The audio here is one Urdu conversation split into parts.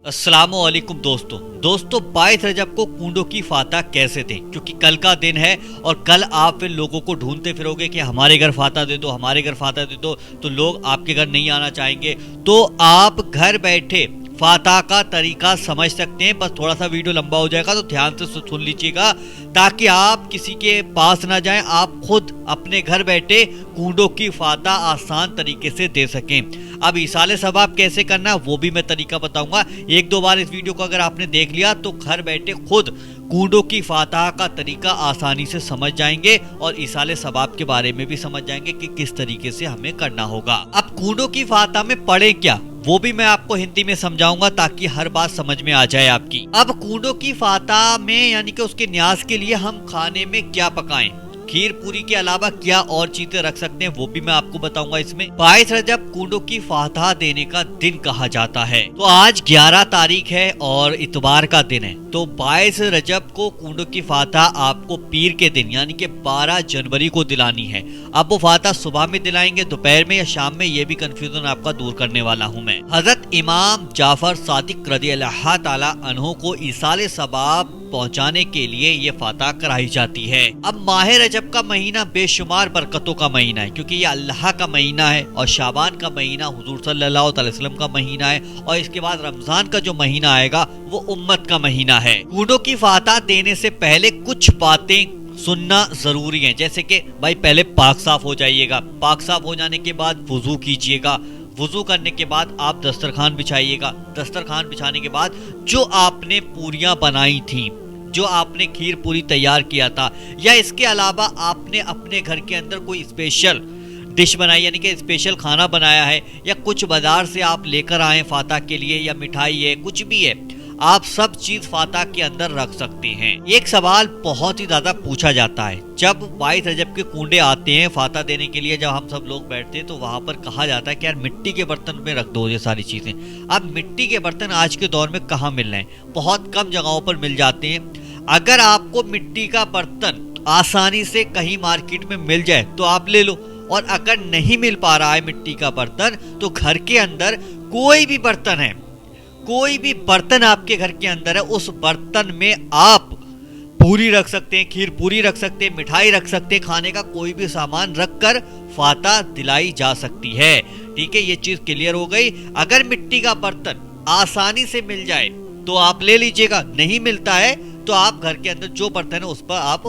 السلام علیکم دوستو 22 رجب کو کنڈوں کی فاتح کیسے دیں، کیونکہ کل کا دن ہے اور کل آپ پھر لوگوں کو ڈھونڈتے پھرو گے کہ ہمارے گھر فاتح دے دو، ہمارے گھر فاتح دے دو، تو لوگ آپ کے گھر نہیں آنا چاہیں گے۔ تو آپ گھر بیٹھے فاتح کا طریقہ سمجھ سکتے ہیں، بس تھوڑا سا ویڈیو لمبا ہو جائے گا تو دھیان سے سن لیجیے گا تاکہ آپ کسی کے پاس نہ جائیں، آپ خود اپنے گھر بیٹھے کنڈوں کی فاتح آسان طریقے سے دے سکیں۔ اب ایصال ثواب کیسے کرنا وہ بھی میں طریقہ بتاؤں گا۔ ایک دو بار اس ویڈیو کو اگر آپ نے دیکھ لیا تو گھر بیٹھے خود کنڈوں کی فاتح کا طریقہ آسانی سے سمجھ جائیں گے اور ایصال ثواب کے بارے میں بھی سمجھ جائیں گے کہ کس طریقے سے ہمیں کرنا ہوگا۔ اب کنڈوں کی فاتح میں پڑھیں کیا وہ بھی میں آپ کو ہندی میں سمجھاؤں گا تاکہ ہر بات سمجھ میں آ جائے آپ کی۔ اب کنڈوں کی فاتح میں یعنی کہ اس کے نیاز کے لیے ہم کھانے میں کیا پکائیں، کھیر پوری کے علاوہ کیا اور چیزیں رکھ سکتے ہیں وہ بھی میں آپ کو بتاؤں گا اس میں۔ 22 رجب کنڈوں کی فاتح دینے کا دن کہا جاتا ہے، تو آج 11 تاریخ ہے اور اتوار کا دن ہے، تو 22 رجب کو کنڈوں کی فاتح آپ کو پیر کے دن یعنی کہ 12 جنوری کو دلانی ہے۔ اب وہ فاتح صبح میں دلائیں گے، دوپہر میں یا شام میں، یہ بھی کنفیوژن آپ کا دور کرنے والا ہوں میں۔ حضرت امام جعفر صادق رضی اللہ تعالی عنہ کو ایصال ثواب پہنچانے کے لیے یہ فاتح کرائی جاتی ہے۔ اب ماہ رجب کا مہینہ بے شمار برکتوں کا مہینہ ہے، کیونکہ یہ اللہ کا مہینہ ہے اور شعبان کا مہینہ حضور صلی اللہ علیہ وسلم کا مہینہ ہے، اور اس کے بعد رمضان کا جو مہینہ آئے گا وہ امت کا مہینہ ہے۔ کنڈوں کی فاتح دینے سے پہلے کچھ باتیں سننا ضروری ہیں، جیسے کہ بھائی پہلے پاک صاف ہو جائیے گا، پاک صاف ہو جانے کے بعد وضو کیجئے گا، وضو کرنے کے بعد آپ دسترخوان بچھائیے گا، دسترخوان بچھانے کے بعد جو آپ نے پوریاں بنائی تھیں، جو آپ نے کھیر پوری تیار کیا تھا، یا اس کے علاوہ آپ نے اپنے گھر کے اندر کوئی اسپیشل ڈش بنائی یعنی کہ اسپیشل کھانا بنایا ہے، یا کچھ بازار سے آپ لے کر آئیں فاتح کے لیے، یا مٹھائی ہے، کچھ بھی ہے، آپ سب چیز فاتح کے اندر رکھ سکتے ہیں۔ ایک سوال بہت ہی زیادہ پوچھا جاتا ہے، جب 22 رجب کے کنڈے آتے ہیں فاتح دینے کے لیے، جب ہم سب لوگ بیٹھتے ہیں تو وہاں پر کہا جاتا ہے کہ یار مٹی کے برتن میں رکھ دو یہ ساری چیزیں۔ اب مٹی کے برتن آج کے دور میں کہاں مل رہے ہیں، بہت کم جگہوں پر مل جاتے ہیں۔ اگر آپ کو مٹی کا برتن آسانی سے کہیں مارکیٹ میں مل جائے تو آپ لے لو، اور اگر نہیں مل پا رہا ہے مٹی کا برتن تو گھر کے اندر کوئی بھی برتن ہے، کوئی بھی برتن آپ کے گھر کے اندر ہے، اس برتن میں آپ پوری رکھ سکتے ہیں، کھیر پوری رکھ سکتے ہیں، مٹھائی رکھ سکتے ہیں، کھانے کا کوئی بھی سامان رکھ کر فاتح دلائی جا سکتی ہے۔ ٹھیک ہے، یہ چیز کلیئر ہو گئی۔ اگر مٹی کا برتن آسانی سے مل جائے تو آپ لے لیجئے گا، نہیں ملتا ہے تو آپ گھر کے اندر جو برتن ہے اس پر آپ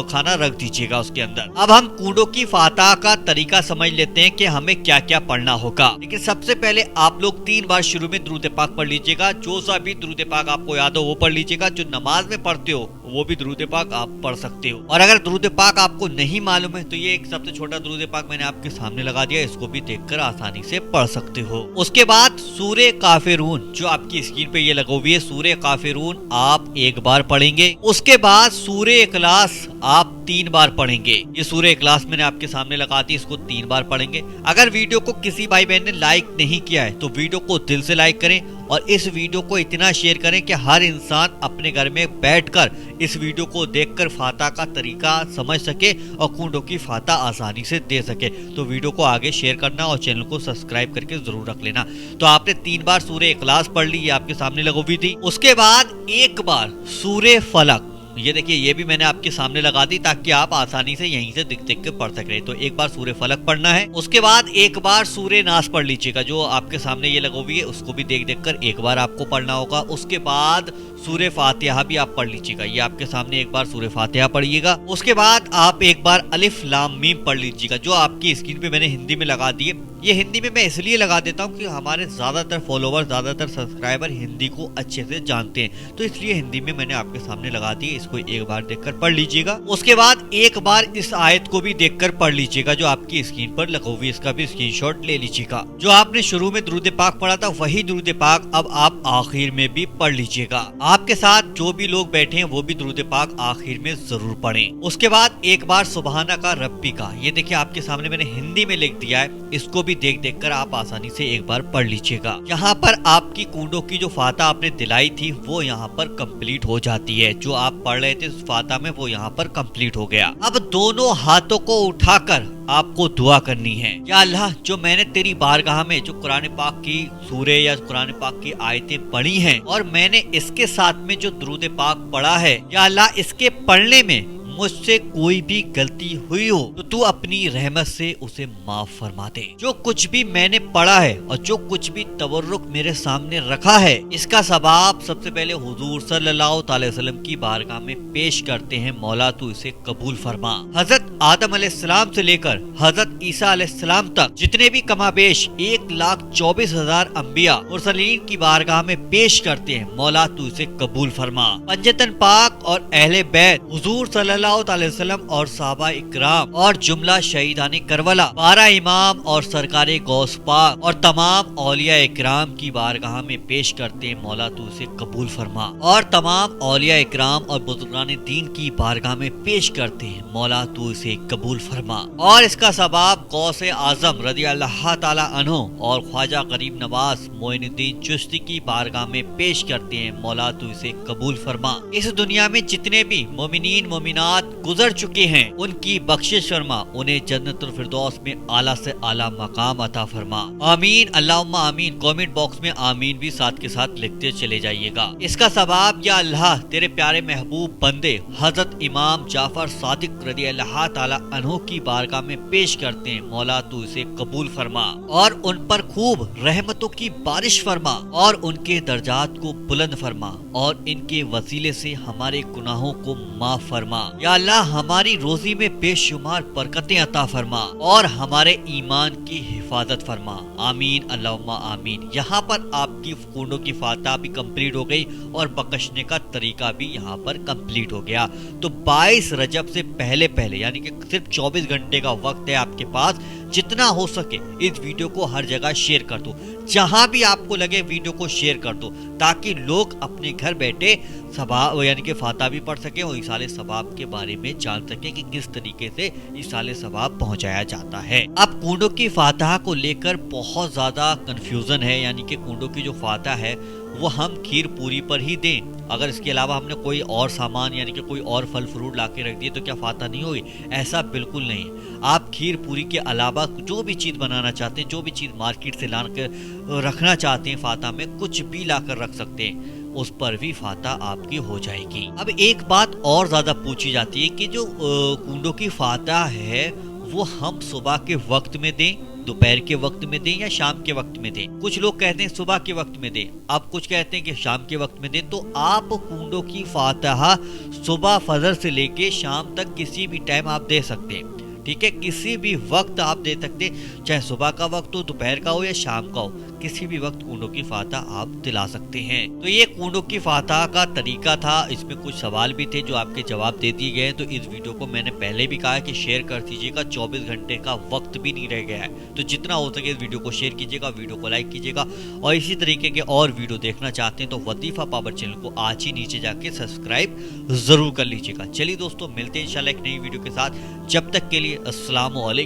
کھانا رکھ دیجیے گا اس کے اندر۔ اب ہم کنڈوں کی فاتح کا طریقہ سمجھ لیتے ہیں کہ ہمیں کیا کیا پڑھنا ہوگا۔ لیکن سب سے پہلے آپ لوگ 3 بار شروع میں درود پاک پڑھ لیجیے گا، جو سا بھی درود پاک آپ کو یاد ہو وہ پڑھ لیجیے گا، جو نماز میں پڑھتے ہو وہ بھی درود پاک آپ پڑھ سکتے ہو، اور اگر درود پاک آپ کو نہیں معلوم ہے تو یہ ایک سب سے چھوٹا درود پاک میں نے آپ کے سامنے لگا دیا، اس کو بھی دیکھ کر آسانی سے پڑھ سکتے ہو۔ اس کے بعد سورہ کافرون جو آپ کی اسکرین پہ یہ لگا ہوئی ہے، سورہ کافرون آپ ایک بار پڑھیں گے۔ اس کے بعد سورہ اخلاص آپ 3 بار پڑھیں گے۔ یہ سورہ اخلاص میں نے آپ کے سامنے لگا دی، اس کو 3 بار پڑھیں گے۔ اگر ویڈیو کو کسی بھائی بہن نے لائک نہیں کیا ہے تو ویڈیو کو دل سے لائک کریں، اور اس ویڈیو کو اتنا شیئر کریں کہ ہر انسان اپنے گھر میں بیٹھ کر اس ویڈیو کو دیکھ کر فاتح کا طریقہ سمجھ سکے اور کنڈوں کی فاتح آسانی سے دے سکے۔ تو ویڈیو کو آگے شیئر کرنا اور چینل کو سبسکرائب کر کے ضرور رکھ لینا۔ تو آپ نے 3 بار سورہ اخلاص پڑھ لی، یہ آپ کے سامنے لگی ہوئی تھی۔ اس کے بعد ایک بار سورہ فلق، یہ دیکھیے یہ بھی میں نے آپ کے سامنے لگا دی تاکہ آپ آسانی سے یہیں سے دیکھ کے پڑھ سکیں۔ تو ایک بار سورہ فلق پڑھنا ہے۔ اس کے بعد ایک بار سورہ ناس پڑھ لیجیے گا، جو آپ کے سامنے یہ لگی ہوئی ہے، اس کو بھی دیکھ کر ایک بار آپ کو پڑھنا ہوگا۔ اس کے بعد سورہ فاتحہ بھی آپ پڑھ لیجیے گا، یہ آپ کے سامنے ایک بار سورہ فاتحہ پڑھیے گا۔ اس کے بعد آپ ایک بار الف لام میم پڑھ لیجیے گا، جو آپ کی اسکرین پہ میں نے ہندی میں لگا دی ہے۔ یہ ہندی میں اس لیے لگا دیتا ہوں کہ ہمارے زیادہ تر فالوور، زیادہ تر سبسکرائبر ہندی کو اچھے سے جانتے ہیں، تو اس لیے ہندی میں نے آپ کے سامنے لگا دی، اس کو ایک بار دیکھ کر پڑھ لیجیے گا۔ اس کے بعد ایک بار اس آیت کو بھی دیکھ کر پڑھ لیجیے گا جو آپ کی اسکرین پر لگی ہوئی، اس کا بھی اسکرین شاٹ لے لیجیے گا۔ جو آپ نے شروع میں درود پاک پڑھا تھا وہی درود پاک اب آپ آخر میں بھی پڑھ لیجیے گا۔ آپ کے ساتھ جو بھی لوگ بیٹھے ہیں وہ بھی درود پاک آخر میں ضرور پڑھیں۔ اس کے بعد ایک بار سبحانہ کا ربی کا، یہ دیکھیں آپ کے سامنے میں نے ہندی میں لکھ دیا ہے، اس کو بھی دیکھ کر آپ آسانی سے ایک بار پڑھ لیجیے گا۔ یہاں پر آپ کی کنڈوں کی جو فاتح آپ نے دلائی تھی وہ یہاں پر کمپلیٹ ہو جاتی ہے، جو آپ پڑھ رہے تھے فاتح میں وہ یہاں پر کمپلیٹ ہو گیا۔ اب دونوں ہاتھوں کو اٹھا کر آپ کو دعا کرنی ہے۔ یا اللہ جو میں نے تیری بارگاہ میں جو قرآن پاک کی سورے یا قرآن پاک کی آیتیں پڑھی ہیں اور میں نے اس کے ساتھ میں جو درود پاک پڑھا ہے، یا اللہ اس کے پڑھنے میں مجھ سے کوئی بھی غلطی ہوئی ہو تو تو اپنی رحمت سے اسے معاف فرما دے۔ جو کچھ بھی میں نے پڑھا ہے اور جو کچھ بھی تبرک میرے سامنے رکھا ہے، اس کا ثواب سب سے پہلے حضور صلی اللہ تعالی وسلم کی بارگاہ میں پیش کرتے ہیں، مولا تو اسے قبول فرما۔ حضرت آدم علیہ السلام سے لے کر حضرت عیسیٰ علیہ السلام تک جتنے بھی کما بیش 1,24,000 انبیاء مرسلین کی بارگاہ میں پیش کرتے ہیں، مولا تو اسے قبول فرما۔ پنجتن پاک اور اہل بیت حضور صلی اللہ تعالی وسلم اور صحابہ اکرام اور جملہ شہیدان کربلا، 12 امام اور سرکار غوث پاک اور تمام اولیاء اکرام کی بارگاہ میں پیش کرتے ہیں، مولا تو اسے قبول فرما۔ اور تمام اولیاء اکرام اور بزرگان دین کی بارگاہ میں پیش کرتے ہیں، مولا تو اسے قبول فرما۔ اور اس کا ثواب غوث اعظم رضی اللہ تعالی عنہ اور خواجہ غریب نواز معین الدین چشتی کی بارگاہ میں پیش کرتے ہیں، مولا تو اسے قبول فرما۔ اس دنیا میں جتنے بھی مومنین مومنات گزر چکے ہیں ان کی بخشش فرما، انہیں جنت الفردوس میں اعلیٰ سے اعلیٰ مقام عطا فرما۔ آمین اللہم آمین۔ کامنٹ باکس میں آمین بھی ساتھ کے ساتھ لکھتے چلے جائیے گا۔ اس کا ثواب یا اللہ تیرے پیارے محبوب بندے حضرت امام جعفر صادق رضی اللہ تعالی عنہ کی بارگاہ میں پیش کرتے ہیں، مولا تو اسے قبول فرما اور ان پر خوب رحمتوں کی بارش فرما اور ان کے درجات کو بلند فرما اور ان کے وسیلے سے ہمارے گناہوں کو معاف فرما۔ یا اللہ ہماری روزی میں بے شمار برکتیں عطا فرما اور ہمارے ایمان کی حفاظت فرما۔ آمین اللہم آمین۔ یہاں پر آپ کی کنڈوں کی فاتحہ بھی کمپلیٹ ہو گئی اور بخشنے کا طریقہ بھی یہاں پر کمپلیٹ ہو گیا۔ تو 22 رجب سے پہلے یعنی کہ صرف 24 گھنٹے کا وقت ہے آپ کے پاس، جتنا ہو سکے اس ویڈیو کو ہر جگہ شیئر کر دو، جہاں بھی آپ کو لگے ویڈیو کو شیئر کر دو تاکہ لوگ اپنے گھر بیٹھے ثواب یعنی کہ فاتحہ بھی پڑھ سکیں اور ایصال ثواب کے بارے میں جان سکیں کہ کس طریقے سے ایصال ثواب پہنچایا جاتا ہے۔ اب کنڈوں کی فاتحہ کو لے کر بہت زیادہ کنفیوژن ہے، یعنی کہ کنڈوں کی جو فاتحہ ہے وہ ہم کھیر پوری پر ہی دیں، اگر اس کے علاوہ ہم نے کوئی اور سامان یعنی کہ کوئی اور پھل فروٹ لا کے رکھ دیے تو کیا فاتحہ نہیں ہوگی؟ ایسا بالکل نہیں۔ آپ کھیر پوری کے علاوہ جو بھی چیز بنانا چاہتے ہیں، جو بھی چیز مارکیٹ سے لا کر رکھنا چاہتے ہیں فاتحہ میں، کچھ بھی لا کر رکھ سکتے ہیں، اس پر بھی فاتحہ آپ کی ہو جائے گی۔ اب ایک بات اور زیادہ پوچھی جاتی ہے کہ جو کنڈوں کی فاتحہ ہے وہ ہم صبح کے وقت میں دیں، دوپہر کے وقت میں دیں یا شام کے وقت میں دیں؟ کچھ لوگ کہتے ہیں صبح کے وقت میں دیں، اب کچھ کہتے ہیں کہ شام کے وقت میں دیں۔ تو آپ کنڈوں کی فاتحہ صبح فجر سے لے کے شام تک کسی بھی ٹائم آپ دے سکتے ہیں، ٹھیک ہے؟ کسی بھی وقت آپ دے سکتے ہیں، چاہے صبح کا وقت ہو، دوپہر کا ہو یا شام کا ہو، کسی بھی وقت کنڈوں کی فاتحہ آپ دلا سکتے ہیں۔ تو یہ کنڈوں کی فاتحہ کا طریقہ تھا، اس میں کچھ سوال بھی تھے جو آپ کے جواب دے دیے گئے ہیں۔ تو اس ویڈیو کو میں نے پہلے بھی کہا ہے کہ شیئر کر دیجیے گا، 24 گھنٹے کا وقت بھی نہیں رہ گیا ہے، تو جتنا ہو سکے اس ویڈیو کو شیئر کیجیے گا، ویڈیو کو لائک کیجیے گا، اور اسی طریقے کے اور ویڈیو دیکھنا چاہتے ہیں تو وظیفہ پاور چینل کو آج ہی نیچے جا کے سبسکرائب ضرور کر لیجیے گا۔ چلیے دوستوں، ملتے ہیں انشاءاللہ ایک نئی ویڈیو کے ساتھ، جب تک کے لیے السلام علیکم۔